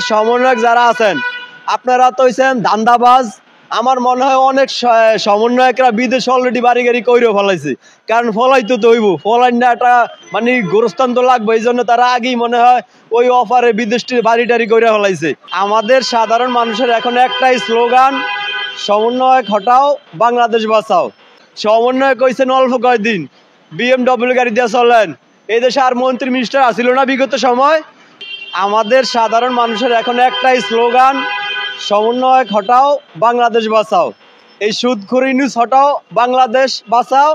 সমন্বয়ক যারা আছেন আপনারা তো হইছেন ধান্দাবাজ। আমার মনে হয় অনেক সমন্বয়করা বিদেশ অলরেডি বাড়ি গাড়ি কইরেও ফলাইছে, কারণ ফলাইতে তো হইব, ফলাই না একটা মানে গোরস্থান তো লাগবে, এই জন্য তারা আগেই মনে হয় ওই অফারে বিদেশটি বাড়ি টাড়ি করে ফলাইছে। আমাদের সাধারণ মানুষের এখন একটাই স্লোগান, সমন্বয়ক হটাও বাংলাদেশ বাঁচাও। সমন্বয়ক হইছেন অল্প কয়েকদিন, BMW গাড়ি দিয়ে চলেন। এই দেশে আর মন্ত্রী মিনিস্টার আসিল না বিগত সময়। আমাদের সাধারণ মানুষের এখন একটাই স্লোগান, সমন্বয়ক হটাও বাংলাদেশ বাঁচাও। এই সুদখোর ইনুস হটাও বাংলাদেশ বাঁচাও,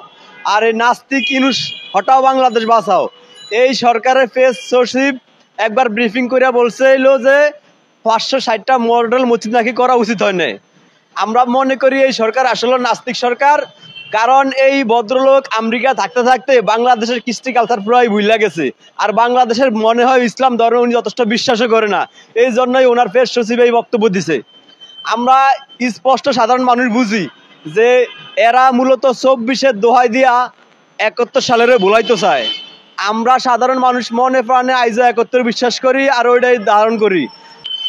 আর এই নাস্তিক ইনুস হটাও বাংলাদেশ বাঁচাও। এই সরকারের প্রেস সচিব একবার ব্রিফিং করে বলছিল যে 560টা মডেল মসজিদ নাকি করা উচিত হয় না। আমরা মনে করি এই সরকার আসলে নাস্তিক সরকার, কারণ এই ভদ্রলোক আমেরিকা থাকতে থাকতে বাংলাদেশের কৃষ্টি কালচার পুরাই ভুলে গেছে, আর বাংলাদেশের মনে হয় ইসলাম ধর্ম উনি যথেষ্ট বিশ্বাসও করে না, এই জন্যই ওনার প্রেস সচিব এই বক্তব্য দিছে। আমরা স্পষ্ট সাধারণ মানুষ বুঝি যে এরা মূলত 24-এর দোহাই দিয়া 71 সালের ভুলাইতে চায়। আমরা সাধারণ মানুষ মনে প্রাণে আইজো 71 বিশ্বাস করি আর ওইটাই ধারণ করি।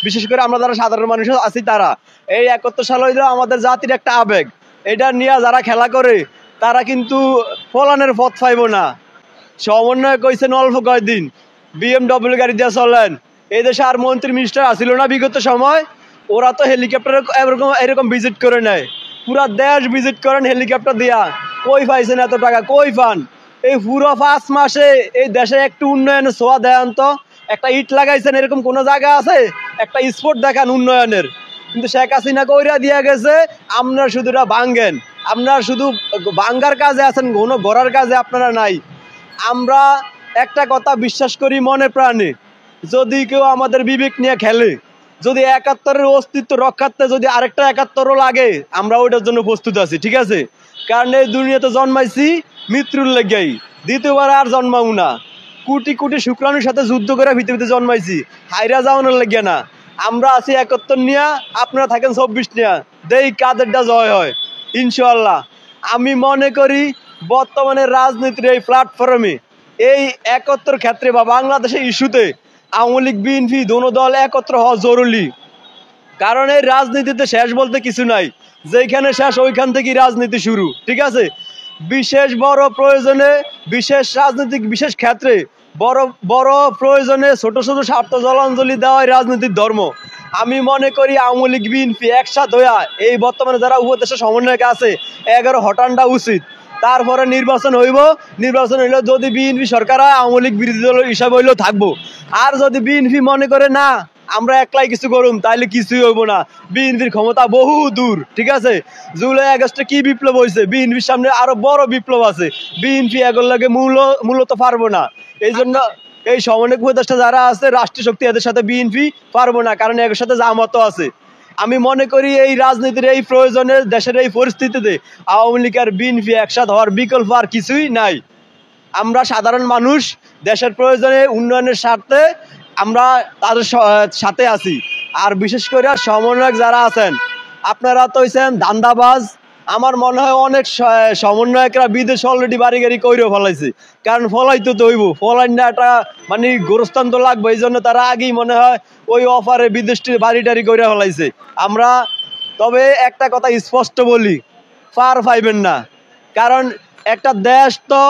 বিশেষ করে আমরা যারা সাধারণ মানুষ আছি তারা এই 71 সাল হইল আমাদের জাতির একটা আবেগ। এটা নিয়ে যারা খেলা করে তারা কিন্তু ফলানের পথ পাইব না। সমন্বয় কইছেন অল্প কয়েকদিন, BMW গাড়ি দিয়ে চলেন। এই দেশে আর মন্ত্রী মিনিস্টার আসিল না বিগত সময়, ওরা তো হেলিকপ্টারে এরকম ভিজিট করে নেয়, পুরা দেশ ভিজিট করেন হেলিকপ্টার দিয়া। কই পাইছেন এত টাকা, কই পান? এই পুরো 5 মাসে এই দেশে একটু উন্নয়নের ছোঁয়া দেন তো। একটা ইট লাগাইছেন এরকম কোন জায়গা আছে? একটা স্পোর্ট দেখান উন্নয়নের। কিন্তু শেখ হাসিনা কইরা দিয়া গেছে, আপনারা শুধু ভাঙ্গেন, আপনারা শুধু ভাঙ্গার কাজে আছেন, কোনো গড়ার কাজে আপনারা নাই। আমরা একটা কথা বিশ্বাস করি মনে প্রাণে, যদি কেউ আমাদের বিবেক নিয়ে খেলে, যদি 71-এর অস্তিত্ব রক্ষার্থে যদি আরেকটা 71ও লাগে, আমরা ওইটার জন্য প্রস্তুত আছি, ঠিক আছে? কারণ এই দুনিয়াতে জন্মাইছি মৃত্যুর লেগেই, দ্বিতীয়বার আর জন্মাবো না। কোটি কোটি শুক্রাণুর সাথে যুদ্ধ করে পৃথিবীতে জন্মাইছি, হাইরা যাওয়ানোর লেগে না। আমরা আছি 71 নিয়া, আপনারা থাকেন 24 নিয়া, দেই কাদেরটা জয় হয় ইনশাআল্লাহ। আমি মনে করি বর্তমানে রাজনীতির এই প্ল্যাটফর্মে এই 71 ক্ষেত্রে বা বাংলাদেশের ইস্যুতে আওয়ামী লীগ বিএনপি দোনো দল একত্র হওয়া জরুরি। কারণ এই রাজনীতিতে শেষ বলতে কিছু নাই, যেখানে শেষ ওইখান থেকেই রাজনীতি শুরু, ঠিক আছে? বিশেষ বড় প্রয়োজনে, বিশেষ রাজনৈতিক বিশেষ ক্ষেত্রে বড় বড় প্রয়োজনে ছোট ছোট স্বার্থ জলাঞ্জলি দেওয়াই রাজনীতির ধর্ম। আমি মনে করি আওয়ামী লীগ বিএনপি একসাথ হইয়া এই বর্তমানে যারা উপদেষ্টা সমন্বয়ক আছে 11 হটানটা উচিত। তারপরে নির্বাচন হইব, নির্বাচন হইলেও যদি বিএনপি সরকার হয় আওয়ামী লীগ বিরোধী দল হিসাবে হইলেও থাকবো। আর যদি বিএনপি মনে করে না আমরা একলাই কিছু করুম, তাইলে কিছুই হইব না। বিএনপির ক্ষমতা বহু দূর, ঠিক আছে? জুলাই আগস্টে কি বিপ্লব হয়েছে, বিএনপির সামনে আরো বড় বিপ্লব আছে। বিএনপি এগুলো লাগে মূলত পারবো না। এই জন্য এই সমন্বয়ক উপদেষ্টা যারা আছে রাষ্ট্রীয় শক্তি, এদের সাথে বিএনপি পারবো না, কারণ এর সাথে জামাতও আছে। আমি মনে করি এই রাজনীতির এই প্রয়োজনে, দেশের এই পরিস্থিতিতে আওয়ামী লীগ আর বিএনপি একসাথে হওয়ার বিকল্প আর কিছুই নাই। আমরা সাধারণ মানুষ, দেশের প্রয়োজনে উন্নয়নের স্বার্থে আমরা তাদের সাথে আছি। আর বিশেষ করে সমন্বয়ক যারা আছেন আপনারা তো হইছেন ধান্দাবাজ। আমার মনে হয় অনেক সমন্বয়করা বিদেশ অলরেডি বাড়ি গাড়ি কইরেও ফলাইছে, কারণ ফলাইতে তো হইব, ফলাই না একটা মানে গোরস্থান তো লাগবে, এই জন্য তারা আগেই মনে হয় ওই অফারে বিদেশটি বাড়ি টাড়ি করে ফলাইছে। আমরা তবে একটা কথা স্পষ্ট বলি, পার পাইবেন না। কারণ একটা দেশ তো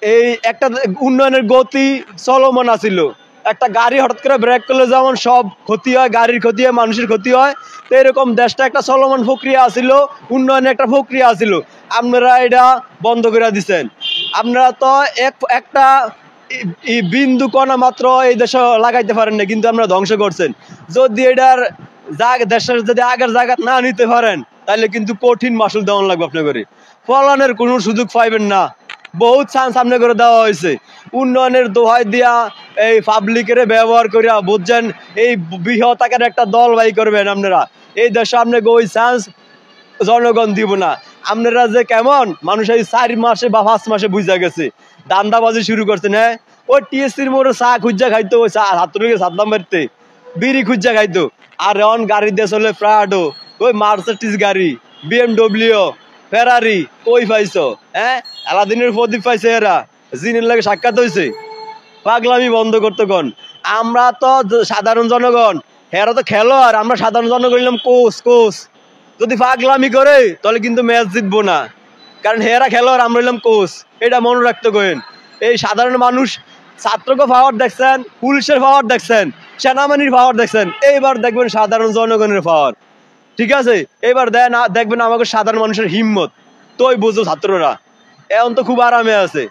এই একটা উন্নয়নের গতি চলমান আছিল। একটা গাড়ি হঠাৎ করে ব্রেক করলে যেমন সব ক্ষতি হয়, গাড়ির ক্ষতি হয়, মানুষের ক্ষতি হয়, তো এরকম দেশটা একটা চলমান প্রক্রিয়া আছিল, উন্নয়নের একটা প্রক্রিয়া আছিল। আপনারা এটা বন্ধ করে দিচ্ছেন। আপনারা তো একটা বিন্দু কণা মাত্র এই দেশে লাগাইতে পারেন না, কিন্তু আপনারা ধ্বংস করছেন। যদি এটার দেশের যদি আগের জায়গা না নিতে পারেন, তাহলে কিন্তু কঠিন মাসুল দেওয়া লাগবে আপনাদের। ফলানের কোনো সুযোগ পাইবেন না, বহুত চান্স সামনে করে দেওয়া হয়েছে। উন্নয়নের দোহাই দিয়া এই পাবলিকের ব্যবহার করিয়া বুঝছেন এই বৃহৎ আকার একটা দল বাই করবেন আপনারা। এই দেশে আপনাকে ওই চান্স জনগণ দিব না। আপনারা যে কেমন মানুষ এই 4 মাসে বা 5 মাসে বুঝা গেছে, দান্দাবাজি শুরু করছেন। হ্যাঁ, ওই টিএসসির মোড়ে চা খুঁজা খাইতো, ওই চা হাতুড়িকে সাদ্দাম মারতে, বিড়ি খুঁজা খাইতো। আর এখন গাড়ি দিয়ে চলে প্রাডো, ওই মার্সিডিজ গাড়ি, BMW, ফেরারি, কই পাইছো? হ্যাঁ, আলাদিনের প্রদীপ পাইছে এরা, জিনের লাগে সাক্ষাৎ হয়েছে। পাগলামি বন্ধ করতে কোন। আমরা তো সাধারণ জনগণ, হেরা তো খেলো আর আমরা সাধারণ জনগণ নিলাম কোচ কোচ। যদি পাগলামি করে তাহলে কিন্তু ম্যাচ জিতবো না, কারণ হেরা খেলো আর আমরা নিলাম কোচ। এটা মনে রাখতে করেন। এই সাধারণ মানুষ ছাত্রকে পাওয়ার দেখছেন, পুলিশের পাওয়ার দেখছেন, সেনাবাহিনীর পাওয়ার দেখছেন, এইবার দেখবেন সাধারণ জনগণের পাওয়ার। ঠিক আছে, এবার দেখবেন আমাকে সাধারণ মানুষের হিম্মত। তোই বুঝো ছাত্ররা এখন তো খুব আরামে আছে।